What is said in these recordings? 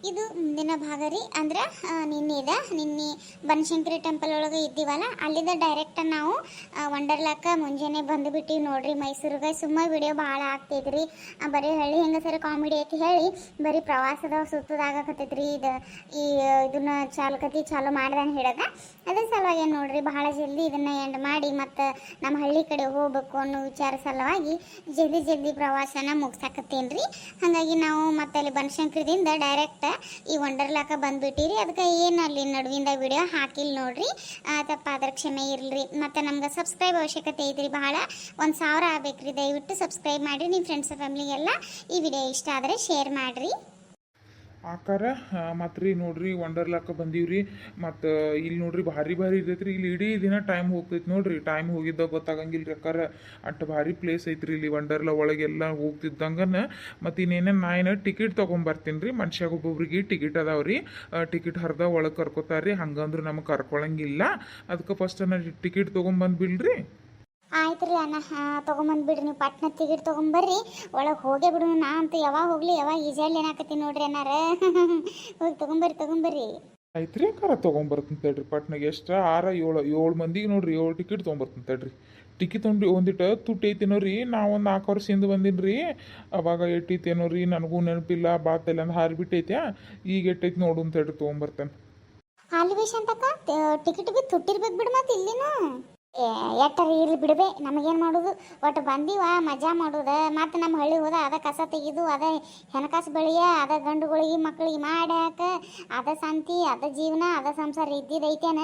ಇದು ಮುಂದಿನ ಭಾಗ ರೀ. ಅಂದ್ರೆ ನಿನ್ನೆ ಬನಶಂಕರಿ ಟೆಂಪಲ್ ಒಳಗೆ ಇದ್ದೀವಲ್ಲ, ಅಲ್ಲಿಂದ ಡೈರೆಕ್ಟ್ ನಾವು ವಂಡರ್ಲಾಕ ಮುಂಜಾನೆ ಬಂದುಬಿಟ್ಟಿವಿ ನೋಡ್ರಿ ಮೈಸೂರಿಗೆ. ಸುಮ್ಮ ವಿಡಿಯೋ ಭಾಳ ಆಗ್ತೈತ್ರಿ, ಬರೀ ಹಳ್ಳಿ ಹೆಂಗಸರ ಕಾಮಿಡಿ ಐತಿ ಹೇಳಿ ಬರೀ ಪ್ರವಾಸದ ಸುತ್ತದಾಗಕತ್ತೈತ್ರಿ. ಇದನ್ನ ಚಾಲು ಮಾಡ್ದಂಗೆ ಹಿಡದ ಅದ್ರ ಸಲುವಾಗಿ ಏನು ನೋಡ್ರಿ, ಬಹಳ ಜಲ್ದಿ ಇದನ್ನ ಎಂಡ್ ಮಾಡಿ ಮತ್ತು ನಮ್ಮ ಹಳ್ಳಿ ಕಡೆ ಹೋಗ್ಬೇಕು ಅನ್ನೋ ವಿಚಾರ ಸಲುವಾಗಿ ಜಲ್ದಿ ಪ್ರವಾಸನ ಮುಗ್ಸಾಕತ್ತೇನೆ ರೀ. ಹಾಗಾಗಿ ನಾವು ಮತ್ತೆ ಅಲ್ಲಿ ಬನಶಂಕರಿದಿಂದ ಡೈರೆಕ್ಟ್ ಈ ವಂಡರ್ಲಾಕ ಬಂದ್ಬಿಟ್ಟಿರಿ. ಅದಕ್ಕೆ ಏನು ಅಲ್ಲಿ ನಡುವಿಂದ ವಿಡಿಯೋ ಹಾಕಿಲ್ಲ ನೋಡ್ರಿ, ತಪ್ಪಾದ್ರೆ ಕ್ಷಮೆ ಇರಲಿ. ಮತ್ತು ನಮ್ಗೆ ಸಬ್ಸ್ಕ್ರೈಬ್ ಅವಶ್ಯಕತೆ ಐತ್ರಿ, ಬಹಳ 1000 ಆಗ್ಬೇಕ್ರಿ. ದಯವಿಟ್ಟು ಸಬ್ಸ್ಕ್ರೈಬ್ ಮಾಡಿರಿ. ನಿಮ್ಮ ಫ್ರೆಂಡ್ಸ್ ಫ್ಯಾಮಿಲಿಗೆಲ್ಲ ಈ ವಿಡಿಯೋ ಇಷ್ಟ ಆದರೆ ಶೇರ್ ಮಾಡಿರಿ. ಆಕಾರ ಮತ್ತು ರೀ ನೋಡ್ರಿ ವಂಡರ್ಲಾಕ ಬಂದೀವ್ರಿ. ಮತ್ತು ಇಲ್ಲಿ ನೋಡ್ರಿ ಭಾರಿ ಇರ್ತೈತ್ರಿ. ಇಲ್ಲಿ ಇಡೀ ದಿನ ಟೈಮ್ ಹೋಗ್ತೈತಿ ನೋಡ್ರಿ. ಟೈಮ್ ಹೋಗಿದ್ದಾಗ ಗೊತ್ತಾಗಂಗಿಲ್ಲ ರೀ ಅಕ್ಕಾರ. ಅಷ್ಟು ಭಾರಿ ಪ್ಲೇಸ್ ಐತ್ರಿ ಇಲ್ಲಿ ವಂಡರ್ಲಾ ಒಳಗೆಲ್ಲ ಹೋಗ್ತಿದ್ದಂಗನ. ಮತ್ತು ಇನ್ನೇನು ಟಿಕೆಟ್ ತೊಗೊಂಬರ್ತೀನಿ ರೀ. ಮನುಷ್ಯಾಗ ಒಬ್ಬೊಬ್ರಿಗೆ ಟಿಕೆಟ್ ಅದಾವ್ರಿ, ಟಿಕೆಟ್ ಹರಿದ ಒಳಗೆ ಕರ್ಕೋತಾರ್ರಿ. ಹಂಗಂದ್ರೆ ನಮಗೆ ಕರ್ಕೊಳಂಗಿಲ್ಲ. ಅದಕ್ಕೆ ಫಸ್ಟ್ ನಾನು ಟಿಕೆಟ್ ತೊಗೊಂಬಂದ್ಬಿಡ್ರಿ. ಆಯ್ತು ರೀ ಅಣ್ಣ, ತೊಗೊಂಬಂದ್ಬಿಡ್ರಿ. ನೀವು ಪಟ್ನ ಟಿಕೆಟ್ ತೊಗೊಂಬರ್ರಿ, ಒಳಗೆ ಹೋಗೇ ಬಿಡು. ನಾ ಅಂತೂ ಯಾವಾಗ ಹೋಗ್ಲಿ ಯಾವಾಗ ಈಜಾಡ್ಲಿ ಏನಾಕತ್ತೀನಿ ನೋಡ್ರಿ ಅನ್ನಾರ. ಹೋಗಿ ತೊಗೊಂಬರ್ರಿ. ಆಯ್ತು ರೀ ಅಕ್ಕಾರ, ತೊಗೊಂಬರ್ತೀನಿ ತಡ್ರಿ. ಪಟ್ನಾಗ ಎಷ್ಟು 6-7 ಮಂದಿಗೆ ನೋಡ್ರಿ 7 ಟಿಕೆಟ್ ತೊಗೊಂಬರ್ತೀನಿ ತಡ್ರಿ. ಟಿಕೆಟ್ ಒಂದಿಟ್ಟು ತುಟ್ಟಿ ಐತೇನೋ ರೀ. ನಾವೊಂದು 4 ವರ್ಷದಿಂದ ಬಂದೀನಿ ರೀ. ಅವಾಗ ಎಟ್ಟೈತೇನೋ ರೀ, ನನಗೂ ನೆನಪಿಲ್ಲ. ಬಾತಲ್ಲ ಅಂದ್ರೆ ಹಾರಿಬಿಟ್ಟೈತೆ. ಈಗ ಎಟ್ಟೈತೆ ನೋಡು ಅಂತ ಹೇಳ್ರಿ, ತೊಗೊಂಬರ್ತೇನೆ. ಅಲ್ಲಿ ವಿಷಯ ಅಂತಕ್ಕ ಟಿಕೆಟ್ ಬಿ ತುಟ್ಟಿರ್ಬೇಕು ಬಿಡು. ಮತ್ತೆ ಇಲ್ಲಿನ ಎಟ್ಟರ ಇರ್ಲಿ ಬಿಡ್ಬೇ, ನಮಗೇನು ಮಾಡೋದು. ಒಟ್ಟು ಬಂದೀವ ಮಜಾ ಮಾಡೋದು. ಮತ್ತು ನಮ್ಮ ಹಳ್ಳಿ ಹೋದ ಅದ ಕಸ ತೆಗೆದು, ಅದ ಹೆಣಕಾಸು ಬೆಳೆಯ, ಅದ ಗಂಡುಗಳಿಗೆ ಮಕ್ಕಳಿಗೆ ಮಾಡ್ಯಾಕ, ಅದ ಸಂತಿ, ಅದ ಜೀವನ, ಅದ ಸಂಸಾರ ಇದ್ದಿದ್ದೈತೇನ.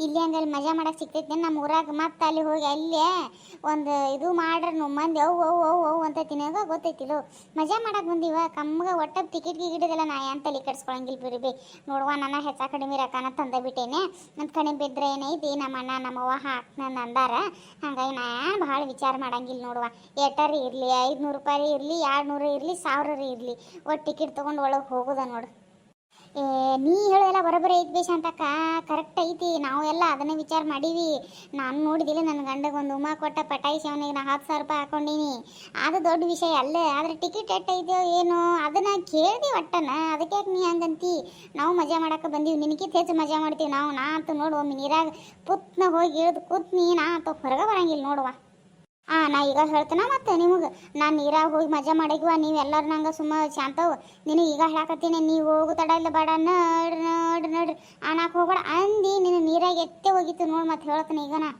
ಇಲ್ಲಿ ಹಂಗಲ್ಲಿ ಮಜಾ ಮಾಡಕ್ಕೆ ಸಿಗ್ತೈತೆ ನಮ್ಮ ಊರಾಗ. ಮತ್ತು ಅಲ್ಲಿ ಹೋಗಿ ಅಲ್ಲೇ ಒಂದು ಇದು ಮಾಡ್ರೆ ಮಂದಿ ಅವು ಅಂತ ತಿನ್ನಾಗ ಗೊತ್ತೈತಿಲ್ಲ. ಮಜಾ ಮಾಡಕ್ಕೆ ಬಂದೀವ ಕಮ್ಮಗೆ. ಒಟ್ಟು ಟಿಕೆಟ್ ಗಿಗಿಡದಲ್ಲ ನಾ ಏನು ತಲೆ ಕೆಡ್ಸ್ಕೊಳಂಗಿಲ್ಲ ಬಿಡ್ಬೇ. ನೋಡುವ ನನ್ನ ಹೆಚ್ಚು ಕಡಿಮೆ ರೊಕ್ಕನ ತಂದ ಬಿಟ್ಟೇನೆ. ಮತ್ತು ಕಡಿಮೆ ಬಿದ್ದರೆ ಏನೈತಿ, ನಮ್ಮ ಅಣ್ಣ ನಮ್ಮವ್ವ ಹಾಕ್ನ ಅಂದಾರ. ಹಾಗಾಗಿ ನಾನು ಭಾಳ ವಿಚಾರ ಮಾಡಂಗಿಲ್ಲ ನೋಡುವ. ಎಟ್ಟರಿ ಇರಲಿ, 500 ರೂಪಾಯಿ ಇರಲಿ, 200 ಇರಲಿ, 1000 ಇರಲಿ, ಒಟ್ಟು ಟಿಕೆಟ್ ತೊಗೊಂಡು ಒಳಗೆ ಹೋಗೋದ ನೋಡು. ನೀ ಹೇಳೋದೆಲ್ಲ ಬರೋಬ್ಬರಿ ಐತಿ ಬೇಷ ಅಂತಕ್ಕ, ಕರೆಕ್ಟ್ ಐತಿ. ನಾವು ಎಲ್ಲ ಅದನ್ನೇ ವಿಚಾರ ಮಾಡೀವಿ. ನಾನು ನೋಡಿದಿಲ್ಲ, ನನ್ನ ಗಂಡಗೆ ಒಂದು ಉಮಾ ಕೊಟ್ಟ ಪಟಾಯಿಸಿ ಅವನಿಗೆ ನಾ 10,000 ರೂಪಾಯಿ ಹಾಕೊಂಡೀನಿ. ಅದು ದೊಡ್ಡ ವಿಷಯ ಅಲ್ಲೇ. ಆದರೆ ಟಿಕೆಟ್ ಎಟ್ಟೈತೋ ಏನೋ ಅದನ್ನು ಕೇಳ್ದಿ ಒಟ್ಟನ. ಅದಕ್ಕೆ ನೀ ಹಂಗಂತಿ. ನಾವು ಮಜಾ ಮಾಡಕ್ಕೆ ಬಂದೀವಿ, ನಿನಗಿಂತ ಹೆಚ್ಚು ಮಜಾ ಮಾಡ್ತೀವಿ ನಾವು. ನಾ ಅಂತೂ ನೋಡು ಒಮ್ಮೆ ನೀರಾಗ ಪುತ್ನ ಹೋಗಿ ಇಳಿದು ಕೂತ್ನಿ, ನಾ ಅಂತೂ ಹೊರಗೆ ಬರಂಗಿಲ್ಲ ನೋಡುವ. ನಾ ಈಗ ಹೇಳ್ತೇನೆ ಮತ್ತೆ ನಿಮಗೆ. ನಾನು ನೀರಾಗ ಹೋಗಿ ಮಜಾ ಮಾಡೀವ, ನೀವೆಲ್ಲರೂ ನಂಗೆ ಸುಮ್ಮ ಶಾಂತವು. ನಿನಗೆ ಈಗ ಹೇಳಕತ್ತೀನಿ, ನೀವು ಹೋಗು ತಡ ಇಲ್ಲ ಬೇಡ, ನೋಡ್ರಿ ಅನ್ನಕ್ಕೆ ಹೋಗ್ಬೇಡ ಅಂದು ನಿನ್ನ ನೀರಾಗ ಎತ್ತೆ ಹೋಗಿತ್ತು ನೋಡು. ಮತ್ತೆ ಹೇಳ್ತೇನೆ ಈಗ ನಾ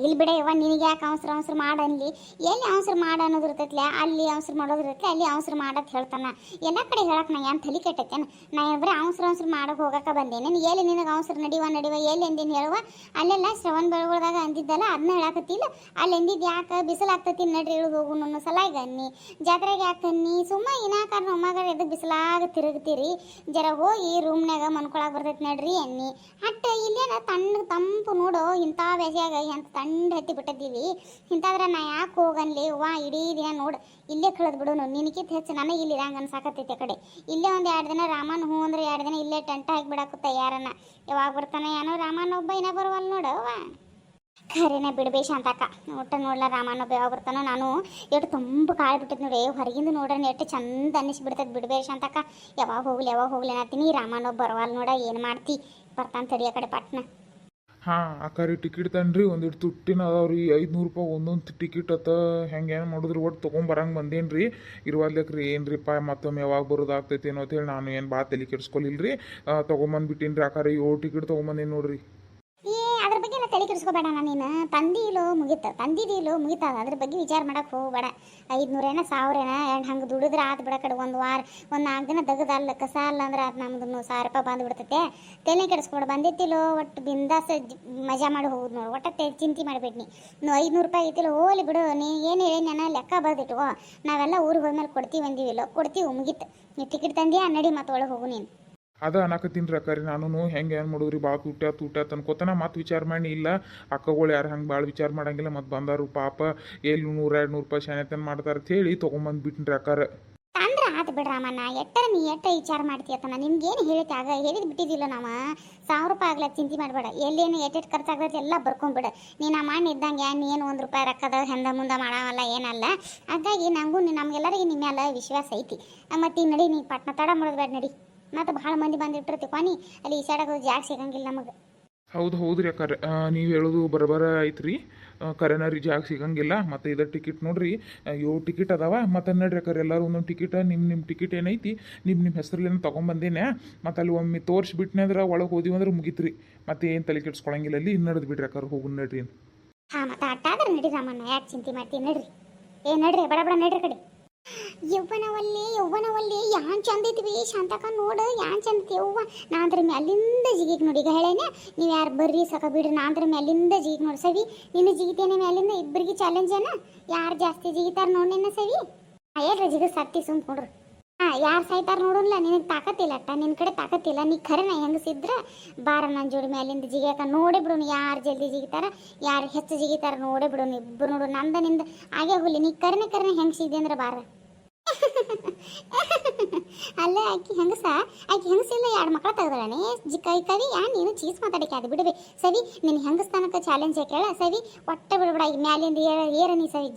ಇಲ್ಲಿ ಬಿಡ ಇವ, ನಿನಗೆ ಯಾಕೆ ಅವಸರ ಮಾಡನ್ಲಿ. ಎಲ್ಲಿ ಅವಸರ ಮಾಡ ಅನ್ನೋದು ಇರ್ತೈತ್ಲೆ, ಅಲ್ಲಿ ಅವಸರ ಮಾಡೋದು ಇರ್ತೈತಿ, ಅಲ್ಲಿ ಅವಸರ ಮಾಡಕ್ಕೆ ಹೇಳ್ತಾನೆ. ಎಲ್ಲ ಕಡೆ ಹೇಳಕ್ಕೆ ನಾ ಏನು ತಲೆ ಕೆಟ್ಟೈತೇನೆ. ನಾ ಬರೀ ಅವಸರ ಮಾಡಕ್ಕೆ ಹೋಗಕ್ಕೆ ಬಂದೇನೆ. ಎಲ್ಲಿ ನಿನಗೆ ಅವಸರ ನಡಿವ ಎಲ್ಲಿ ಎಂದಿನ ಹೇಳುವ. ಅಲ್ಲೆಲ್ಲ ಶ್ರವಣ ಬೆಳಗೊಳದಾಗ ಅಂದಿದ್ದಲ್ಲ, ಅದನ್ನ ಹೇಳಕತ್ತಿಲ್ಲ. ಅಲ್ಲಿ ಎಂದಿದ್ದು ಯಾಕೆ ಬಿಸಿಲಾಗ್ತತಿ ನಡ್ರಿ ಇಳಿದು ಹೋಗು ಅನ್ನೋ ಸಲಾಗ ಅನ್ನಿ. ಜಾತ್ರೆಗೆ ಯಾಕೆ ಅನ್ನಿ. ಸುಮ್ಮ ಇನ್ನಾಕಾರ ಒಮ್ಮಗಾರ ಎದಕ್ಕೆ ಬಿಸಿಲಾಗ ತಿರುಗ್ತೀರಿ. ಜರ ಹೋಗಿ ರೂಮ್ನಾಗ ಮನ್ಕೊಳಕ್ಕೆ ಬರ್ತೈತಿ ನಡ್ರಿ ಅನ್ನಿ. ಹಟ್ಟ ಇಲ್ಲೇನ ತಂಪು ನೋಡು. ಇಂಥ ಬೇಸಿಯಾಗ ಅಂತ ತಂಡ ಹತ್ತಿ ಬಿಟ್ಟಿದ್ದೀವಿ. ಇಂಥಾದ್ರೆ ನಾ ಯಾಕೆ ಹೋಗನ್ಲಿ ಇಡೀ ದಿನ ನೋಡು ಇಲ್ಲೇ ಕಳೆದು ಬಿಡು. ನಿನಗಿಂತ ಹೆಚ್ಚು ನನಗೆ ಇಲ್ಲಿ ಇರಂಗೆ ಅನ್ಸಾಕತ್ತೈತೆ. ಕಡೆ ಇಲ್ಲೇ ಒಂದು 2 ದಿನ ರಾಮನ್ ಹೂ ಅಂದ್ರೆ 2 ದಿನ ಇಲ್ಲೇ ಟೆಂಟ್ ಹಾಕಿಬಿಡಾಕುತ್ತ. ಯಾರನ್ನ ಯಾವಾಗ ಬರ್ತಾನೆ ಏನೋ ರಾಮನ್ ಒಬ್ಬ ಇನ್ನ ಬರುವಲ್ಲ ನೋಡು. ಖರೇನೆ ಬಿಡ್ಬೇಷ ಅಂತಕ್ಕ. ಒಟ್ಟು ನೋಡ್ಲ ರಾಮನೊಬ್ಬ ಯಾವಾಗ ಬರ್ತಾನೋ. ನಾನು ಎಷ್ಟು ತುಂಬ ಕಾಳು ಬಿಟ್ಟಿದ್ ನೋಡಿ, ಹೊರಗಿಂದ ನೋಡ್ರೆ ಎಷ್ಟು ಚಂದ ಅನ್ನಿಸ್ಬಿಡ್ತದೆ ಬಿಡ್ಬೇಷ ಅಂತಕ್ಕ. ಯಾವಾಗ ಹೋಗ್ಲಿ ಅನ್ನತ್ತೀನಿ. ರಾಮನೊಬ್ಬ ಬರವಲ್ಲ ನೋಡ. ಏನು ಮಾಡ್ತಿ, ಬರ್ತಾನೆ ತಡಿಯ ಕಡೆ ಪಟ್ನ. ಅಕ್ಕಾರಿ ಟಿಕೆಟ್ ತನ್ರಿ. ಒಂದಿಟ್ಟು ತುಟ್ಟಿನ ಅದಾವ್ರಿ, 500 ರೂಪಾಯಿ ಒಂದೊಂದು ಟಿಕೆಟ್ ಅತ್ತ. ಹೆಂಗೆ ಏನು ಮಾಡಿದ್ರು ಒಟ್ಟು ತೊಗೊಂಬರಂಗೆ ಬಂದೇನು ರೀ. ಇರುವಾದ್ಲಕ್ರಿ ಏನ್ರಿಪ್ಪ ಮತ್ತೊಮ್ಮೆ ಯಾವಾಗ ಬರೋದಾಗ್ತೈತಿ ಏನೋ ಅಂತೇಳಿ ನಾನು ಏನು ತಲೆ ಕೆಡಿಸ್ಕೊಲಿಲ್ರಿ. ತೊಗೊಂಬಂದ್ಬಿಟ್ಟೀನಿ ರೀ ಅಕ್ಕಾರಿ. 7 ಟಿಕೆಟ್ ತೊಗೊಂಬಂದೇನು ನೋಡ್ರಿ. ಅದ್ರ ಬಗ್ಗೆ ಎಲ್ಲ ತಲೆ ಕೆಡಿಸ್ಕೋಬೇಡ. ನೀನು ತಂದಿಲೋ ಮುಗಿತ ಅದ್ರ ಬಗ್ಗೆ ವಿಚಾರ ಮಾಡಕ್ಕೆ ಹೋಗಬೇಡ. 500 ಏನೋ 1000 ಏನೋ ಹಂಗೆ ದುಡಿದ್ರೆ ಆತು ಬಿಡ. ಕಡೆ ಒಂದು ವಾರ 4 ದಿನ ತೆಗೆದಲ್ಲ ಕಸ ಅಲ್ಲ ಅಂದ್ರೆ ಅದು ನಮ್ದು 1000 ರೂಪಾಯಿ ಬಂದುಬಿಡ್ತೈತೆ. ತಲೆ ಕೆಡಿಸ್ಕೊಬೇಡ. ಬಂದಿತ್ತಿಲೋ ಒಟ್ಟು ಬಿಂದಾಸ ಮಜಾ ಮಾಡಿ ಹೋಗುದು ನೋಡು. ಒಟ್ಟು ಚಿಂತೆ ಮಾಡಬೇಡಿ. ನೀವು 500 ರೂಪಾಯಿ ಐತಿಲ್ಲ ಹೋಲಿ ಬಿಡು. ನೀ ಏನು ಹೇಳಿ ನಾನು ಲೆಕ್ಕ ಬರ್ದಿಟ್ಕೋ. ನಾವೆಲ್ಲ ಊರಿಗೆ ಹೋದ್ಮೇಲೆ ಕೊಡ್ತೀವಿ ಅಂದಿವಿಲ್ಲ, ಕೊಡ್ತೀವಿ ಮುಗೀತು. ನೀವು ಟಿಕೆಟ್ ತಂದಿಯಾ ನಡಿ ಮತ್ತೆ ಒಳಗೆ ಹೋಗು ನೀನು. ಅದ ಅನ್ನಕತ್ತೀನಿ ರೀ ಅಕ್ಕಾರಿ. ನಾನು ಹೆಂಗೆ ಏನು ಮಾಡೋದ್ರಿ, ಭಾಳ ತೂಟ ಅನ್ಕೋತಾನ. ಮತ್ತೆ ವಿಚಾರ ಮಾಡಿ ಇಲ್ಲ ಅಕ್ಕಗಳು ಯಾರು ಹಂಗೆ ಭಾಳ ವಿಚಾರ ಮಾಡಂಗಿಲ್ಲ. ಮತ್ತು ಬಂದಾರು ಪಾಪ ಎಲ್ಲಿ 100-200 ರೂಪಾಯಿ ಶಾನೆತನ ಮಾಡ್ತಾರೆ ಅಂತ ಹೇಳಿ ತೊಗೊಂಬಂದ್ಬಿಟ್ಟಿನಿ ರೀ ಅಕ್ಕಾರ. ತಂದ್ರೆ ಆತು ಬಿಡ್ರಾಮಣ್ಣ. ನೀ ವಿಚಾರ ಮಾಡ್ತೀಯತ್ತನ. ನಿಮ್ಗೇನು ಹೇಳಿಕೆ ಹೇಳಿದ್ ಬಿಟ್ಟಿದ್ದಿಲ್ಲ ನಾವು. 1000 ರೂಪಾಯಿ ಆಗ್ಲಕ್ಕ ಚಿಂತೆ ಮಾಡಬೇಡ. ಎಲ್ಲೇನು ಎಷ್ಟೆಷ್ಟು ಖರ್ಚಾಗ್ತೈತೆ ಎಲ್ಲ ಬರ್ಕೊಂಬಿಡ. ನೀನು ಆ ಮಣ್ಣು ಇದ್ದಂಗೆ ನೀನು 1 ರೂಪಾಯಿ ರೊಕ್ಕದ ಹಿಂದೆ ಮುಂದೆ ಮಾಡವಲ್ಲ ಏನಲ್ಲ. ಹಾಗಾಗಿ ನಮಗೆಲ್ಲರಿಗೆ ನಿಮ್ಮ ಮೇಲೆ ವಿಶ್ವಾಸ ಐತಿ. ಮತ್ತು ನಡಿ, ನೀ ಪಟ್ನ ತಡ ಮಾಡೋದು ಬೇಡ ನಡಿ. ಮತ್ತು ಭಾಳ ಮಂದಿ ಬಂದಿಟ್ಟಿರ್ತೀವಿ ಕೊನಿ ಅಲ್ಲಿ ಈಸಾಡಕ್ಕೆ ಜಾಗ ಸಿಗಂಗಿಲ್ಲ ನಮಗೆ. ಹೌದ್ರಿ ಅಕ್ಕಾರ, ನೀವು ಹೇಳೋದು ಬರಬರ ಐತ್ರಿ. ಕರೆನ ರೀ ಜಾಗ ಸಿಗಂಗಿಲ್ಲ. ಮತ್ತು ಇದರ ಟಿಕೆಟ್ ನೋಡ್ರಿ 7 ಟಿಕೆಟ್ ಅದಾವ. ಮತ್ತು ನಡ್ರಿ ಅಕ್ಕಾರ ಎಲ್ಲರೂ ಒಂದೊಂದು ಟಿಕೆಟ್ ನಿಮ್ಮ ಟಿಕೆಟ್ ಏನೈತಿ ನಿಮ್ಮ ಹೆಸರಲ್ಲೇನು ತೊಗೊಂಬಂದೇನೆ. ಮತ್ತು ಅಲ್ಲಿ ಒಮ್ಮೆ ತೋರಿಸ್ಬಿಟ್ನೆ ಅಂದ್ರೆ ಒಳಗೆ ಹೋದಿವಿ ಅಂದ್ರೆ ಮುಗಿತ್ರಿ. ಮತ್ತೆ ಏನು ತಲೆ ಕೆಡ್ಸ್ಕೊಳಂಗಿಲ್ಲ ಅಲ್ಲಿ. ಇನ್ನು ನಡೆದು ಬಿಡ್ರಿ ಅಕ್ಕಾರ, ಹೋಗು ನಡ್ರಿ. ಹಾಂ ಮತ್ತು ಅಟ್ಟಾದ್ರೆ ನಡಿ ರಾಮಣ್ಣ, ಯಾಕೆ ಚಿಂತೆ ಮಾಡ್ತೀನಿ ನಡ್ರಿ. ನಡ್ರಿ ಬಡ ನಡ್ರಿ ಕಡೆ. ಯವ್ವನವಲ್ಲಿ ಯಾನ್ ಚಂದ ಐತಿವಿ ಶಾಂತಕ ನೋಡು, ಯಾನ್ ಚಂದ ಐತಿ ಯವ್ವ. ನಾ ಅದ್ರ ಮ್ಯಾಲಿಂದ ಜಿಗಿಕ್ ನೋಡಿ. ಈಗ ಹೇಳೇನೆ ನೀವು ಯಾರು ಬರ್ರಿ ಸಕ ಬಿಡ್ರಿ, ನಾ ಅದ್ರ ಮ್ಯಾಲಿಂದ ಜಿಗಿಕ್ ನೋಡಿ. ಸವಿ ನೀನು ಜಿಗಿತೇನೆ ಮ್ಯಾಲಿಂದ, ಇಬ್ಬರಿಗೆ ಚಾಲೆಂಜ್ ಏನ ಯಾರು ಜಾಸ್ತಿ ಜಿಗಿತಾರ ನೋಡೇನ ಸವಿ. ಹೇಳ್ರಿ ಜಿಗ ಸತ್ತಿ ಸುಮ್ ಕೊಡ್ರಿ. ಯಾರು ಸಾಯ್ತಾರ ನೋಡೋಲ್ಲ, ನಿನಗೆ ತಾಕತ್ತಿಲ್ಲ ಅಟ್ಟ, ನಿನ್ನ ಕಡೆ ತಾಕತ್ತಿಲ್ಲ. ನೀ ಖರೇನ ಹೆಂಗಸಿದ್ರ ಬಾರ ನನ್ನ ಜೋಡಿ ಮ್ಯಾಲಿಂದ ಜಿಗಿಯಾಕ ನೋಡೇ ಬಿಡೋನು. ಯಾರು ಜಲ್ದಿ ಜಿಗಿತಾರ ಯಾರು ಹೆಚ್ಚು ಜಿಗಿತಾರ ನೋಡೇ ಬಿಡೋನು. ಇಬ್ಬರು ನೋಡು ನಂದ ನಿಂದ ಆಗೇ ಹೋಗ್ಲಿ. ನೀ ಕರೆನೆ ಹೆಂಗಸಿದ್ದೆ ಅಂದ್ರೆ ಬಾರ. ಅಲ್ಲೇ ಆಕಿ ಹೆಂಗಸಿಲ್ಲ 2 ಮಕ್ಕಳ ತೆಗ್ದಾಳನೆ ಕವಿ. ನೀನು ಚೀಸ್ ಮಾತಾಡಕ್ಕೆ ಅದು ಬಿಡಬೇ ಸವಿ. ನಿನ್ನ ಹೆಂಗಸ್ತಾನಕ್ಕೆ ಚಾಲೆಂಜ್ ಕೇಳ ಸವಿ. ಒಟ್ಟ ಬಿಡ್ಬಿಡ ಈಗ ಮ್ಯಾಲಿಂದ ಏರ ನೀ ಸವಿ.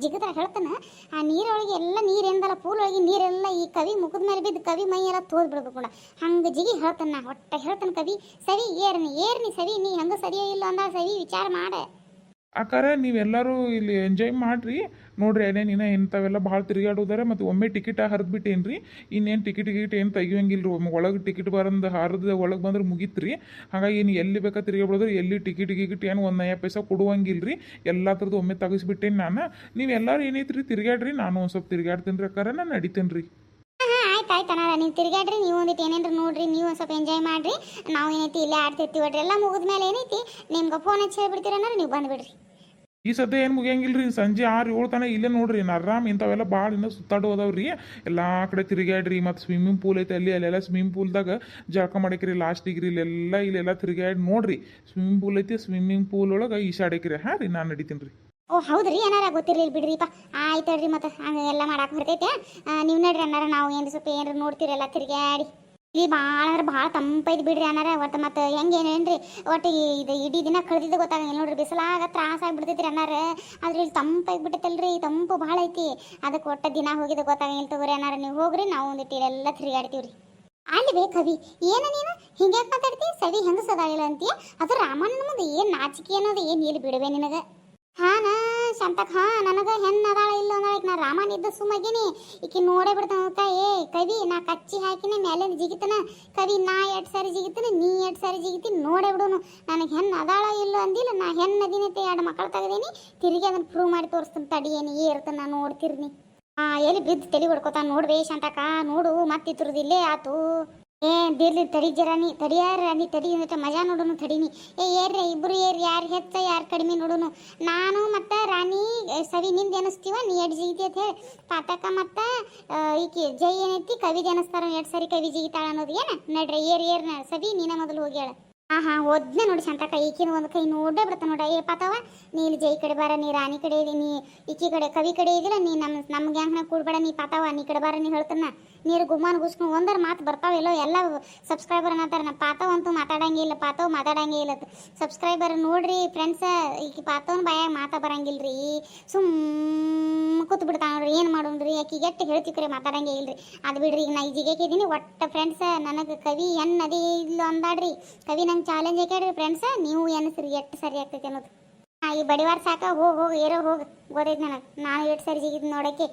ಜಿಗತ ಹೇಳ್ತಾನ. ಆ ನೀರೊಳಗೆ ಎಲ್ಲ ನೀರಿಂದಲ್ಲ, ಪೂಲ್ ಒಳಗೆ ನೀರೆಲ್ಲ ಈ ಕವಿ ಮುಖದ ಮೇಲೆ ಬಿದ್ದು ಕವಿ ಮೈ ಎಲ್ಲ ತೋದ್ ಬಿಡ್ಬೇಕು ಕೂಡ. ಹಂಗೆ ಜಿಗಿ ಹೇಳ್ತಾನ, ಒಟ್ಟ ಹೇಳ್ತಾನ ಕವಿ. ಸವಿ ಏರ್ನಿ ಸವಿ. ನೀ ಹಂಗೆ ಸರಿಯೋ ಇಲ್ಲ ಅಂದ ಸವಿ, ವಿಚಾರ ಮಾಡ. ಅಕ್ಕಾರ ನೀವೆಲ್ಲರೂ ಇಲ್ಲಿ ಎಂಜಾಯ್ ಮಾಡಿರಿ ನೋಡ್ರಿ. ಏನೇನು ಇಂಥವೆಲ್ಲ ಭಾಳ ತಿರುಗಾಡೋದಾರೆ. ಮತ್ತು ಒಮ್ಮೆ ಟಿಕೆಟ್ ಹರಿದ್ಬಿಟ್ಟೇನು ರೀ, ಇನ್ನೇನು ಟಿಕೆಟ್ ಏನು ತೆಗಿಯೋಂಗಿಲ್ಲ ರೀ. ಒಮ್ಮೆ ಒಳಗೆ ಟಿಕೆಟ್ ಬರಂದು ಹರಿದು ಒಳಗೆ ಬಂದ್ರೆ ಮುಗೀತು ರೀ. ಹಾಗಾಗಿ ಏನು ಎಲ್ಲಿ ಬೇಕಾ ತಿರುಗಾಡ್ಬೋದ್ರಿ. ಎಲ್ಲಿ ಟಿಕೆಟ್ ಏನು 1 ನಯ ಪೈಸಾ ಕೊಡುವಂಗಿಲ್ಲ ರೀ. ಎಲ್ಲ ಥರದ್ದು ಒಮ್ಮೆ ತೆಗಿಸ್ಬಿಟ್ಟೇನು ನಾನು. ನೀವೆಲ್ಲರೂ ಏನೈತೆ ರೀ ತಿರುಗಾಡ್ರಿ, ನಾನು ಒಂದು ಸ್ವಲ್ಪ ತಿರುಗಾಡ್ತೀನಿ ರೀ ಅಕ್ಕಾರ, ನಾನು ನಡಿತೇನೆ ರೀ. ಆಯ್ತು ಅಣ್ಣ, ನೀವು ತಿರುಗಾಡ್ರಿ. ನೀವು ಒಂದಿಟ್ಟು ಏನೇನ್ರಿ ನೋಡ್ರಿ, ನೀವು ಒಂದು ಸ್ವಲ್ಪ ಎಂಜಾಯ್ ಮಾಡಿರಿ. ನಾವು ಏನೈತಿ ಇಲ್ಲೇ ಆಡ್ತಿರ್ತೀವಿ ಒಡ್ರಿ. ಎಲ್ಲ ಮುಗಿದ ಮೇಲೆ ಏನೈತಿ ನಿಮ್ಗೆ ಫೋನ್ ಹಚ್ಚಿ ಹೇಳ್ಬಿಡ್ತೀರನ್ನಾರ ನೀವು ಬಂದುಬಿಡ್ರಿ. ಈ ಸದ್ಯ ಏನು ಮುಗಿಯಂಗಿಲ್ಲ ರೀ. ಸಂಜೆ 6-7 ತನಕ ಇಲ್ಲೇ ನೋಡ್ರಿ. ಆರಾಮ್ ಇಂಥವೆಲ್ಲ ಭಾಳ ಇನ್ನೂ ಸುತ್ತಾಡೋದವ್ರಿ. ಎಲ್ಲ ಕಡೆ ತಿರುಗಾಡ್ರಿ. ಮತ್ತು ಸ್ವಿಮ್ಮಿಂಗ್ ಪೂಲ್ ಐತೆ ಅಲ್ಲೆಲ್ಲ ಸ್ವಿಮ್ಮಿಂಗ್ ಪೂಲ್ದಾಗ ಜಳಕ ಮಾಡಕ್ರಿ. ಲಾಸ್ಟಿಗೆ ಇಲ್ಲೆಲ್ಲ ತಿರುಗಾಡಿ ನೋಡ್ರಿ. ಸ್ವಿಮ್ಮಿಂಗ್ ಪೂಲ್ ಐತಿ, ಸ್ವಿಮ್ಮಿಂಗ್ ಪೂಲ್ ಒಳಗೆ ಈಸಾಡಕ್ರಿ. ಹಾಂ ರೀ, ನಾನು ನಡಿತೀನಿ ರೀ. ಓ ಹೌದ್ರಿ, ಏನಾರ ಗೊತ್ತಿರಲಿಲ್ಲ ಬಿಡ್ರಿಪ್ಪ. ಆಯ್ತು ಹೇಳ್ರಿ, ಮತ್ತೆ ಹಂಗೆ ಎಲ್ಲ ಮಾಡಕ್ಕೆ ಬರ್ತೈತೆ. ನೀವು ನಡ್ರಿ ಅನ್ನಾರ, ನಾವು ಏನು ಸ್ವಲ್ಪ ಏನಾರು ನೋಡ್ತೀರಲ್ಲ ತಿರುಗಾಡಿ. ಇಲ್ಲಿ ಭಾಳ ಅಂದ್ರೆ ಭಾಳ ತಂಪೈದು ಬಿಡ್ರಿ ಅನ್ನಾರ. ಒಟ್ಟು ಮತ್ತು ಹೆಂಗೇನೇನ್ರಿ ಒಟ್ಟು ಇದು ಇಡೀ ದಿನ ಕಳೆದಿದ್ದು ಗೊತ್ತಾಗಂಗಿಲ್ಲ ನೋಡ್ರಿ. ಬಿಸಿಲಾಗ ತ್ರಾಸ ಆಗಿಬಿಡ್ತೈತ್ರಿ ಅನ್ನಾರ. ಆದ್ರೆ ಇಲ್ಲಿ ತಂಪಾಗಿ ಬಿಟ್ಟೈತಲ್ರಿ, ತಂಪು ಭಾಳ ಐತಿ. ಅದಕ್ಕೆ ಒಟ್ಟು ದಿನ ಹೋಗಿದ್ದು ಗೊತ್ತಾಗಂಗಿಲ್ಲ ತಗೋರಿ ಅನ್ನಾರ. ನೀವು ಹೋಗ್ರಿ, ನಾವು ಒಂದಿಟ್ಟು ಇಲ್ಲೆಲ್ಲ ತಿರುಗಾಡ್ತೀವ್ರಿ. ಅಲ್ಲಿ ಬೇಕವಿ ಏನ ನೀನು ಹಿಂಗ್ಯಾಕೆ ಮಾತಾಡ್ತಿ? ಸವಿ ಹೆಂಗಸದಾಗಿಲ್ಲ ಅಂತೀಯ. ಅದು ರಾಮಣ್ಣ ಮುಂದೆ ಏನು ನಾಚಿಕೆ ಅನ್ನೋದು ಏನು ಇಲ್ಲಿ ಬಿಡುವೆ ನಿನಗೆ? ಹಾಂ ಶಾಂತಕ್, ನನಗೆ ಹೆಣ್ಣು ಅದಾಳ ಇಲ್ಲ ಅಂದಾಳಕ್ಕೆ ನಾ ರಾಮನ್ ಇದ್ದ ಸುಮ್ಮಗಿನಿ. ಈಕಿ ನೋಡೇ ಬಿಡ್ತಾನ. ಕವಿ ನಾ ಕಚ್ಚಿ ಹಾಕಿನೇ ಮ್ಯಾಲಿಂದ ಜಿಗಿತನ. ಕವಿ ನಾ 2 ಸಾರಿ ಜಿಗಿತೀನಿ, ನೀ 2 ಸಾರಿ ಜಿಗಿತೀನಿ, ನೋಡೇ ಬಿಡೋನು. ನನಗೆ ಹೆಣ್ಣು ಅದಾಳ ಇಲ್ಲ ಅಂದಿಲ್ಲ. ನಾ ಹೆಣ್ಣು ಅದಿನೈತೆ, 2 ಮಕ್ಕಳು ತೆಗೆದೀನಿ. ತಿರುಗಿ ಅದನ್ನು ಪ್ರೂವ್ ಮಾಡಿ ತೋರಿಸ್ತೀನಿ ತಡಿ. ಏನು ಇರ್ತಾನೆ ನಾನು ನೋಡ್ತಿರ್ನಿ. ಎಲ್ಲಿ ಬಿದ್ದು ತಲೆ ಹೊಡ್ಕೋತಾನ ನೋಡ್ಬೇ ಶಾಂತಕ. ನೋಡು ಮತ್ತಿತ್ರದು ಇಲ್ಲೇ ಆತು. ದಿರ್ಲಿ ತಡಿ ಜರಾನಿ ತಡಿಯಾರ ತಡಿ ಮಜಾ ನೋಡೋನು ತಡೀನಿ. ಏರ್ರಿ ಇಬ್ಬರು ಯಾರು ಹೆಚ್ಚ ಯಾರು ಕಡಿಮೆ ನೋಡೋನು. ನಾನು ಮತ್ತು ರಾಣಿ ಸವಿ ನಿಂದು ಎನಿಸ್ತೀವ, ನೀ 2 ಜಿಗಿತಿ ಅಂತ ಹೇಳಿ. ಪಾತಕ ಮತ್ತು ಈಕಿ ಜೈ ಏನೈತಿ ಕವಿದು ಎನಿಸ್ತಾರ. 2 ಸಾರಿ ಕವಿ ಜಿಗಿತಾಳ ಅನ್ನೋದು ಏನು ನಡ್ರಿ. ಏರ್ನ ಸವಿ ನೀನ ಮೊದಲು ಹೋಗಿ ಹೇಳ. ಓದ್ನೆ ನೋಡಿ ಶಾಂತಕ. ಈಕಿನ ಒಂದು ಕೈ ನೋಡೇ ಬಿಡ್ತಾನೆ ನೋಡ. ಪಾತವ ನೀ ಇಲ್ಲಿ ಜೈ ಕಡೆ ಬಾರ, ನೀ ರಾಣಿ ಕಡೆ ಇದಿ, ನೀ ಈಕಿ ಕಡೆ ಕವಿ ಕಡೆ ಇದಿಲ್ಲ. ನೀ ನಮ್ಮ ಗ್ಯಾಂಗ್ನ ಕೂಡ್ಬೇಡ. ನೀ ಪಾತವ ನೀ ಕಡೆ ಬಾರ, ನೀ ಹೇಳ್ತಾನ. ನೀರು ಗುಮ್ಮಾನ ಗುಸ್ಕೊಂಡು ಒಂದರ ಮಾತು ಬರ್ತಾವೆಲ್ಲೋ. ಎಲ್ಲ ಸಬ್ಸ್ಕ್ರೈಬರ್ ಅನ್ನತ್ತಾರ. ನಾ ಪಾತವ್ ಅಂತೂ ಮಾತಾಡಂಗಿಲ್ಲ, ಪಾತವ್ ಮಾತಾಡಂಗೇ ಇಲ್ಲ. ಸಬ್ಸ್ಕ್ರೈಬರ್ ನೋಡ್ರಿ ಫ್ರೆಂಡ್ಸ, ಈಗ ಪಾತವನ ಬಾಯಾಗ ಮಾತಾ ಬರಂಗಿಲ್ಲ ರೀ. ಕೂತ್ ಬಿಡ್ತಾವ ನೋಡ್ರಿ. ಏನು ಮಾಡೋಣ್ರಿ, ಆಕಿಗೆ ಎಟ್ಟು ಹೇಳ್ತೀವಿ ಕರೆ ಮಾತಾಡಂಗೇ ಇಲ್ರಿ. ಅದು ಬಿಡ್ರಿ, ಈಗ ನಾ ಈ ಜಿಗೇಕಿದ್ದೀನಿ. ಒಟ್ಟು ಫ್ರೆಂಡ್ಸ ನನಗೆ ಕವಿ ಅದೇ ಇಲ್ಲ ಅಂದಾಡ್ರಿ. ಕವಿ ನಂಗೆ ಚಾಲೆಂಜ್ ಹಾಕ್ಯಾಡ್ರಿ ಫ್ರೆಂಡ್ಸ. ನೀವು ಎನ್ಸ್ರಿ ಎಷ್ಟು ಸರಿ ಆಗ್ತೈತೆ ಅನ್ನೋದು. ಈ ಬಡಿವಾರ ಸಾಕ. ಹೋಗಿ ಏರೋ ಹೋಗಿ ಗೊತ್ತೈತೆ ನನಗೆ. ನಾನು 2 ಸಾರಿ ಜಿಗಿದ್ ನೋಡೋಕ್ಕೆ.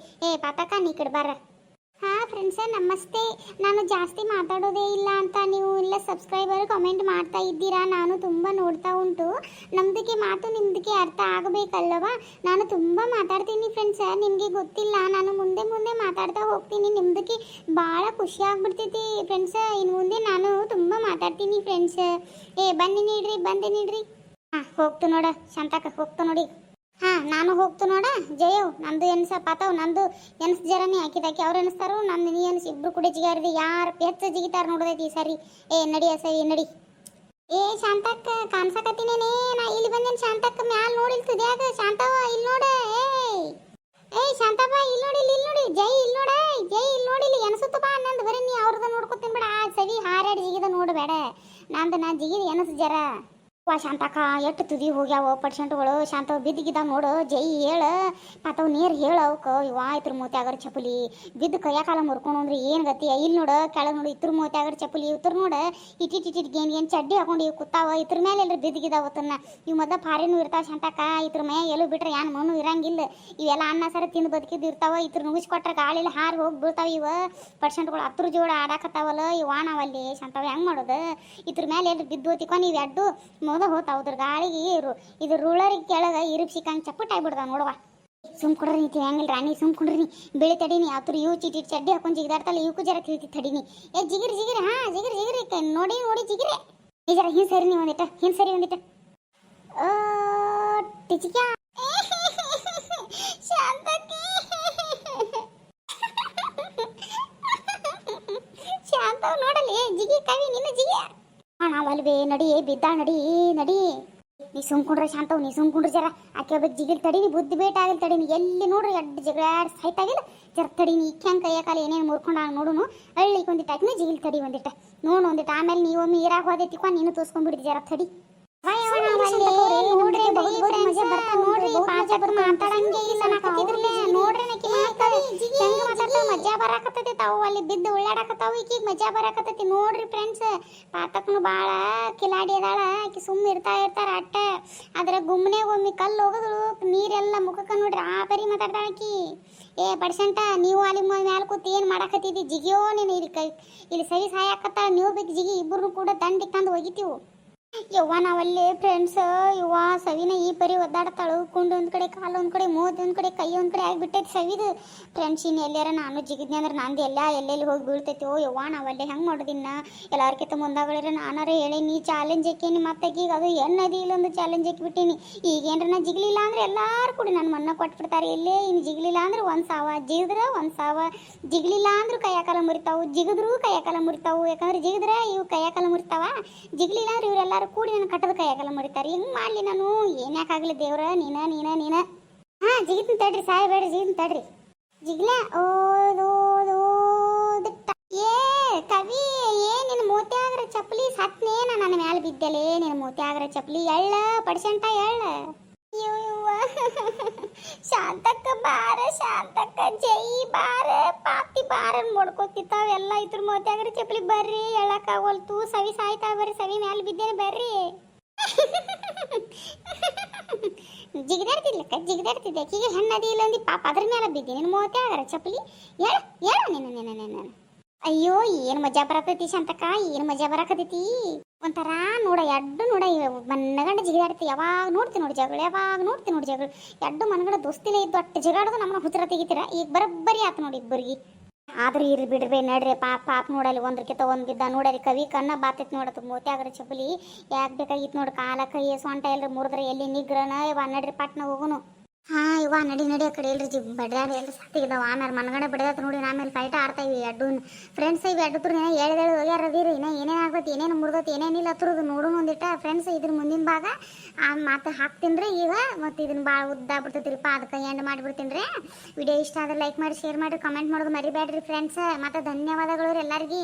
ಪಾತಕ ನೀ ಕಡೆ ಬಾರ. ಫ್ರೆಂಡ್ಸ ನಮಸ್ತೆ. ನಾನು ಜಾಸ್ತಿ ಮಾತಾಡೋದೇ ಇಲ್ಲ ಅಂತ ನೀವು ಇಲ್ಲ ಸಬ್ಸ್ಕ್ರೈಬರ್ ಕಮೆಂಟ್ ಮಾಡ್ತಾ ಇದ್ದೀರಾ. ನಾನು ತುಂಬ ನೋಡ್ತಾ ಉಂಟು. ನಮ್ದಕ್ಕೆ ಮಾತು ನಿಮ್ದಕ್ಕೆ ಅರ್ಥ ಆಗಬೇಕಲ್ಲವಾ. ನಾನು ತುಂಬ ಮಾತಾಡ್ತೀನಿ ಫ್ರೆಂಡ್ಸ, ನಿಮಗೆ ಗೊತ್ತಿಲ್ಲ. ನಾನು ಮುಂದೆ ಮಾತಾಡ್ತಾ ಹೋಗ್ತೀನಿ. ನಿಮ್ದಕ್ಕೆ ಭಾಳ ಖುಷಿ ಆಗ್ಬಿಡ್ತೈತಿ ಫ್ರೆಂಡ್ಸ. ಇನ್ನು ಮುಂದೆ ನಾನು ತುಂಬ ಮಾತಾಡ್ತೀನಿ ಫ್ರೆಂಡ್ಸ. ಬಂದೆ ನೀಡ್ರಿ. ಹೋಗ್ತು ನೋಡ ಶಾಂತಕ, ಹೋಗ್ತು ನೋಡಿ. ನಾನು ಹೋಗ್ತು ನೋಡ. ಜಯವ್ ನಂದು ಎನ್ಸ, ಪಾತವ್ ನಂದು ಎನ್ಸ್ ಜರನಿ ಹಾಕಿದಾಕಿ ಅವ್ರು ಎನಿಸ್ತಾರು. ನಂದು ನೀ ಎನ್ಸ್, ಇಬ್ರು ಕೂಡ ಜಿಗಾರ್ದಿ. ಯಾರು ಹೆಚ್ಚು ಜಿಗಿತಾರ ನೋಡ್ದೈತಿ ಈ ಸರಿ. ನಡಿಯ ಸರಿ ನಡಿ. ಶಾಂತಕ್ಕ ಕಾಣ್ಸಕತ್ತೀನೇನೇ. ನಾ ಇಲ್ಲಿ ಬಂದೇನು ಶಾಂತಕ್ಕ. ಮ್ಯಾಲ ನೋಡಿಲ್ತದೆ ಅದು. ಶಾಂತವ ಇಲ್ಲಿ ನೋಡ. ಶಾಂತಪ್ಪ ಇಲ್ಲಿ ನೋಡಿ. ಜೈ ಇಲ್ಲಿ ನೋಡ. ಜೈ ಇಲ್ಲಿ ನೋಡಿಲಿ ಎನಸುತ್ತಪ್ಪ. ನಂದು ಬರೀ ನೀ ಅವ್ರದ್ದು ನೋಡ್ಕೊತೀನಿ ಬೇಡ. ಸವಿ ಹಾರಾಡಿ ಜಿಗಿದ ನೋಡಬೇಡ. ನಂದು ನಾ ಜಿಗಿದ ಎನಸು ಜರ. ವಾ ಶಾಂತಕ್ಕ ಎಷ್ಟು ತುದಿ ಹೋಗ್ಯಾವ ಪರ್ಸೆಂಟ್ಗಳು ಶಾಂತವ್ ಬಿದ್ದಿಗಿದ್ದಾವ ನೋಡು ಜೈ ಹೇಳ ಪಾತವ್ ನೀರು ಹೇಳ ಅವಕ್ಕ ಇವಾ ಇತ್ರ ಮೂತ್ಯಾಗರ ಚಪ್ಪಲಿ ಬಿದ್ದು ಕೈಯ ಕಾಲ ಮುರ್ಕೊಂಡು ಅಂದ್ರೆ ಏನು ಗತಿ ಇಲ್ಲಿ ನೋಡು ಕೆಳಗೆ ನೋಡು ಇತ್ರ ಮೂತ್ಯಾಗರ ಚಪ್ಪಲಿ ಇವ್ರ ನೋಡು ಇಟ್ಟಿಟ್ಟಿಟ್ಟು ಗೇನ್ ಚಡ್ಡಿ ಹಾಕೊಂಡು ಇವು ಕೂತಾವ ಇದ್ರ ಮೇಲೆ ಎಲ್ಲರೂ ಬಿದ್ದಿಗಿದಾವತ್ತನ್ನ ಇವು ಮೊದಲ ಫಾರಿನೂ ಇರ್ತಾವ ಶಾಂತಕ್ಕ ಇದ್ರ ಮೇ ಎಲ್ಲೂ ಬಿಟ್ರೆ ಏನು ಮಣ್ಣು ಇರಂಗಿಲ್ಲ ಇವೆಲ್ಲ ಅನ್ನ ಸರ ತಿಂದು ಬದುಕಿದ್ದು ಇರ್ತಾವ ಇದ್ರ ನುಗ್ಗಿಸ್ಕೊಟ್ರೆ ಗಾಳಿಲಿ ಹಾರಿ ಹೋಗಿ ಬೀಳ್ತಾವ ಇವ ಪರ್ಸೆಂಟ್ಗಳು ಹತ್ರ ಜೋಡ ಆಡಾಕತ್ತಾವಲ್ಲ ಇವಾ ನಾವಲ್ಲಿ ಶಾಂತವ್ ಹೆಂಗೆ ಮಾಡೋದು ಇದ್ರ ಮೇಲೆ ಎಲ್ಲರೂ ಬಿದ್ದು ಹೋತಿಕೊ ನೀವು ಎಡ್ಡು ಮೊದ ಹೋತಾವ್ದ್ರ ಗಾಳಿಗೆ ಇದು ರೂಳರಿಗೆ ಕೆಳಗೆ ಇರುಪ್ ಸಿಕ್ಕಂಗೆ ಚಪ್ಪಟ್ ಆಗ್ಬಿಡ್ತಾವ ನೋಡವ ಸುಮ್ ಕೊಡ್ರಿ ನೀತಿ ಹೆಂಗಿಲ್ಲ ರಾಣಿ ಸುಮ್ ಕೊಡ್ರಿ ಬೆಳಿ ತಡೀನಿ ಅವ್ರು ಇವು ಚೀಟಿ ಚಡ್ಡಿ ಹಾಕೊಂಡು ಜಿಗಿದಾಡ್ತಲ್ಲ ಇವಕ್ಕೂ ಜರ ತಿಳಿತಿ ತಡೀನಿ ಜಿಗಿರಿ ಜಿಗಿರಿ ಹಾ ಜಿಗಿರಿ ಜಿಗಿರಿ ನೋಡಿ ನೋಡಿ ಜಿಗಿರಿ ಈ ಜರ ಹಿಂಗೆ ಸರಿ ನೀವು ಒಂದಿಟ್ಟ ಹಿಂಗೆ ಸರಿ ಒಂದಿಟ್ಟ ಟಿಚಿಕ ಶಾಂತಕ್ಕೆ ಶಾಂತವ್ ನೋಡಲಿ ಜಿಗಿ ಕವಿ ನಿನ್ನ ಜಿಗಿ ನಾವು ಅಲ್ವೇ ನಡಿ ಬಿದ್ದ ನಡಿ ನಡಿ ನೀ ಸುಮ್ಕೊಂಡ್ರೆ ಶಾಂತವ್ ನೀ ಸುಮ್ಕೊಂಡ್ರೆ ಜರ ಆಕೆ ಒಬ್ಬ ಜಿಗಿಲ್ ತಡೀನಿ ಬುದ್ಧಿ ಬೇಟ ಆಗಿಲ್ ತಡೀನಿ ಎಲ್ಲಿ ನೋಡ್ರಿ ಎಡ್ ಜಗಳ ಸಾಯ್ತಾಗಿಲ್ಲ ಜರ ತಡೀನಿ ಇಕ್ಕಂಗೆ ಕೈಯ ಕಾಲ ಏನೇನು ಮುರ್ಕೊಂಡಾಗ ನೋಡುನು ಹಳ್ಳಿಗೆ ಒಂದಿಟ್ಟು ಆಕಿನ ಜಿಗಿಲ್ ತಡಿ ಒಂದಿಟ್ಟ ನೋಡು ಒಂದಿಟ್ಟು ಆಮೇಲೆ ನೀವೊಮ್ಮೆ ನೀರಾಗ ಹೋದೈತಿಕೊ ನೀನು ತೋರ್ಸ್ಕೊಂಡ್ಬಿಡ್ತಿ ಜರ ತಡಿ ಮಜಾ ಬರಾಕತ್ತೈತಿ ತಾವು ಅಲ್ಲಿ ಬಿದ್ದು ಉಳ್ಳಾಡಕತ್ತಾವು ಈಕಿಗೆ ಮಜಾ ಬರಾಕತ್ತೈತಿ ನೋಡ್ರಿ ಫ್ರೆಂಡ್ಸ್ ಪಾತಕ್ನು ಭಾಳ ಕಿಲಾಡಿ ಅದಾಳ ಆಕಿ ಸುಮ್ಮ ಇರ್ತಾರ ಅಟ್ಟ ಅದ್ರ ಗುಮ್ಮನೆ ಒಮ್ಮೆ ಕಲ್ಲು ಹೋಗದ್ರು ನೀರೆಲ್ಲ ಮುಖಕ್ಕೆ ನೋಡ್ರಿ ಆ ಪರಿ ಮಾತಾಡ್ತಾಳ ಆಕಿ ಏ ಪರ್ಸೆಂಟ ನೀವು ಅಲ್ಲಿ ಮ್ಯಾಲ ಕೂತ್ ಏನು ಮಾಡಾಕತ್ತಿದ್ದಿ ಜಿಗಿಯೋ ನೀನು ಇಲ್ಲಿ ಸರಿ ಸಾಯಾಕತ್ತಾಳ ನೀವು ಬೇಕು ಜಿಗಿ ಇಬ್ಬರು ಕೂಡ ದಂಡಿಗೆ ತಂದು ಒಗಿತೀವು ಯವ್ವ ನಾವಲ್ಲಿ ಫ್ರೆಂಡ್ಸ್ ಯವ್ವ ಸವಿನ ಈ ಪರಿ ಒದ್ದಾಡ್ತಾಳು ಕುಂಡು ಒಂದು ಕಡೆ ಕಾಲು ಒಂದು ಕಡೆ ಮೂವತ್ತು ಒಂದು ಕಡೆ ಕೈ ಒಂದು ಕಡೆ ಆಗಿಬಿಟ್ಟೈತಿ ಸವಿದು ಫ್ರೆಂಡ್ಸ್ ಇನ್ನು ಎಲ್ಲಾರ ನಾನು ಜಿಗಿದ್ನಿ ಅಂದ್ರೆ ನಂದು ಎಲ್ಲೆಲ್ಲಿ ಹೋಗಿ ಬೀಳ್ತೈತಿ ಓ ಯವ್ವ ನಾವಲ್ಲಿ ಹೆಂಗೆ ಮಾಡೋದಿನ್ನ ಎಲ್ಲಾರ್ಕಿಂತ ಮುಂದಾಗಳಿದ್ರೆ ನಾನಾರ ಹೇಳಿ ನೀ ಚಾಲೆಂಜ್ ಹಾಕೀನಿ ಮತ್ತೆ ಈಗ ಅದು ಎನ್ನದಿ ಇಲ್ಲೊಂದು ಚಾಲೆಂಜ್ ಹಾಕಿಬಿಟ್ಟೀನಿ ಈಗೇನ್ರ ನಾ ಜಿಗ್ಲಿಲ್ಲ ಅಂದ್ರೆ ಎಲ್ಲಾರು ಕೂಡ ನನ್ನ ಮನ್ನ ಕೊಟ್ಬಿಡ್ತಾರೆ ಎಲ್ಲೇ ಇನ್ನು ಜಿಗ್ಲಿಲ್ಲ ಅಂದ್ರೆ ಒಂದು ಸಾವ ಜಿಗಿದ್ರೆ ಒಂದು ಸಾವ ಜಿಗ್ಲಿಲ್ಲ ಅಂದ್ರೂ ಕೈಯಾಕಾಲ ಮುರಿತಾವು ಜಿಗಿದ್ರೂ ಕೈಯಾಕಾಲ ಮುರಿತಾವು ಯಾಕಂದ್ರೆ ಜಿಗಿದ್ರೆ ಇವು ಕೈಯಾಕಾಲ ಮುರಿತಾವ ಜಿಗ್ಲಿಲ್ಲ ಅಂದ್ರೆ ಇವರೆಲ್ಲ ಕೂಡಿ ನನ್ನ ಕಟ್ಟದ ಕೈಯಾಗಲ್ಲ ಮರಿತಾರೆ ಹಿಂಗೆ ಮಾಡಲಿ ನಾನು ಏನ್ಯಾಕಾಗಲಿ ದೇವ್ರ ನೀನ ಹಾಂ ಜಿಗಿತೀನಿ ತಡ್ರಿ ಸಾಯಬೇಡ್ರಿ ಜಿಗಿತೀನಿ ತಡ್ರಿ ಜಿಗ್ಲ ಏ ಕವಿ ನಿನ್ನ ಮೋತ್ಯಾಗ್ರ ಚಪ್ಪಲಿ ಸತ್ನೇ ನನ್ನ ಮ್ಯಾಲ ಬಿದ್ದಲೆ ನಿನ್ನ ಮೋತ್ಯಾಗ್ರ ಚಪ್ಪಲಿ ಎಳ್ಳ ಪಡ್ಸಂಟ ಎಳ್ಳ ಶಾಂತಕ್ಕ ಬಾರ ಶಾಂತಕ್ಕ ಜೈ ಬಾರ ಪಾತಿ ಬಾರ ಮೊಡ್ಕೋತಿತ್ತಾವ ಎಲ್ಲ ಇದ್ರ ಮೋತ್ಯಾಗ್ರ ಚಪ್ಪಲಿ ಬರ್ರಿ ಎಳಕ್ಕಾಗೋಲ್ತು ಸವಿ ಸಾಯ್ತಾ ಬರ್ರಿ ಸವಿ ಮ್ಯಾಲ ಬಿದ್ದೇನೆ ಬರ್ರಿ ಜಿಗಿದಾಡ್ತಿದ್ದೆ ಈಗ ಹೆಣ್ಣದಿ ಇಲ್ಲೊಂದು ಪಾಪ ಅದ್ರ ಮೇಲೆ ಬಿದ್ದೆ ನಿನ್ನ ಮೋತ್ಯಾಗ್ರ ಚಪ್ಪಲಿ ಹೇಳ ನಿನ್ನ ಅಯ್ಯೋ ಏನು ಮಜಾ ಬರತೈತಿ ಶಾಂತಕ್ಕ ಏನು ಮಜಾ ಬರಕತೈತಿ ಒಂಥರ ನೋಡ ಎಡ್ಡು ನೋಡ ಮನಗಂಡ ಜಿಗಿದಾಡ್ತಿ ಯಾವಾಗ ನೋಡ್ತೀನಿ ನೋಡಿ ಜಗಳ ಯಾವಾಗ ನೋಡ್ತೀನಿ ನೋಡಿ ಜಗಳ ಎಡ್ಡು ಮನಗಂಡ ದೋಸ್ತಿಲೇ ಇದ್ದು ಅಟ್ಟು ಜಗಾಡೋದು ನಮ್ಮನ್ನ ಹುಚ್ಚರ ತೆಗಿತೀರ ಈಗ ಬರಬ್ಬರಿ ಆತು ನೋಡಿ ಇಬ್ಬರಿಗೆ ಆದ್ರೆ ಇರ್ಲಿ ಬಿಡ್ರಿ ನಡ್ರಿ ಪಾಪ ನೋಡಲಿ ಒಂದ್ರಕ್ಕಿಂತ ಒಂದು ಬಿದ್ದ ನೋಡಲಿ ಕವಿ ಕಣ್ಣ ಬಾತೈತಿ ನೋಡತ್ತು ಮೋತ್ಯಾಗ್ರ ಚಪ್ಪಲಿ ಯಾಕೆ ಬೇಕಾಗಿತ್ತು ನೋಡಿ ಕಾಲ ಕೈ ಸೊಂಟ ಎಲ್ರಿ ಮುರಿದ್ರೆ ಎಲ್ಲಿ ನಿಗ್ರನ ಇವ ನಡ್ರಿ ಪಟ್ನ ಹೋಗುನು ಹಾಂ ಇವ ನಡಿ ಆ ಕಡೆ ಎಲ್ರಿ ಬಡ್ಯಾಡಿ ಎಲ್ರಿ ಸಾತಿಗಿದಾವ ಆಮೇಲೆ ಮನಗಡೆ ಬಡ್ದಾತ ನೋಡಿ ಆಮೇಲೆ ಫೈಟ್ ಆಡ್ತಾ ಇವಿ ಎಡ್ಡು ಫ್ರೆಂಡ್ಸ್ ಇವು ಎಡ್ಡು ತುರ್ ಹೇಳಿ ಹೋಗ್ಯಾರದಿರಿ ಇನ್ನ ಏನೇನು ಆಗ್ತೈತಿ ಏನೇನು ಮುರಿದೈತಿ ಏನೇನಿಲ್ಲ ಹತ್ರದು ನೋಡು ಒಂದಿಟ್ಟ ಫ್ರೆಂಡ್ಸ್ ಇದ್ರ ಮುಂದಿನ ಭಾಗ ಮಾತು ಹಾಕ್ತೀನಿ ರೀ ಈಗ ಮತ್ತು ಇದನ್ನ ಭಾಳ ಉದ್ದ ಬಿಡ್ತೈತಿರಿಪ್ಪ ಅದಕ್ಕೆ ಎಂಡ್ ಮಾಡಿಬಿಡ್ತೀನಿ ರೀ ವಿಡಿಯೋ ಇಷ್ಟ ಆದ್ರೆ ಲೈಕ್ ಮಾಡಿ ಶೇರ್ ಮಾಡಿ ಕಮೆಂಟ್ ಮಾಡೋದು ಮರಿಬೇಡ್ರಿ ಫ್ರೆಂಡ್ಸ್ ಮತ್ತು ಧನ್ಯವಾದಗಳು ರೀ ಎಲ್ಲರಿಗೂ